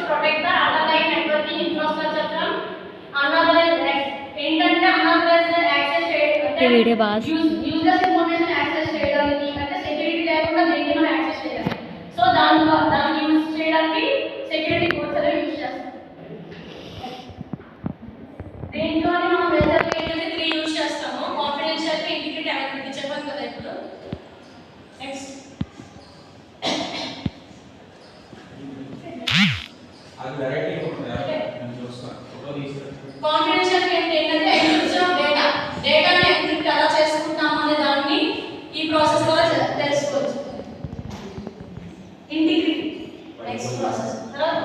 protect the underlying networking infrastructure from unauthorized ఏంటంటే unauthorized access ఈ video boss users information access చేయడానికి అంటే security లేకుండా దేన్ని మనం యాక్సెస్ చేయాలి. సో దాన్ని యూజ్ చేయడానికి సెక్యూరిటీ కోడ్స్ అనేవి యూజ్ చేస్తాం. దీంట్లోనే మనం మేజర్గా ఏంటంటే 3 యూజ్ చేస్తాము. కాన్ఫిడెన్షియల్, ఇంటిగ్రిటీ, అవైలబిలిటీ చెప్పాను కదా ఇప్పుడు. నెక్స్ట్ అది వెరైటీ ఉంటుందా నేను చూస్తాను ఫోటో తీస్తాను. కాన్ఫిడెన్షియల్ ఏంటంటే ఎన్క్రిప్షన్ ఆఫ్ డేటాని ఎన్క్రిప్ట్ ఎలా చేసుకుంటాం అనే దాన్ని ఈ ప్రాసెస్ ద్వారా తెలుసుకోవచ్చు. ఇంటిగ్రిటీ నెక్స్ట్ ప్రాసెస్ తర్వాత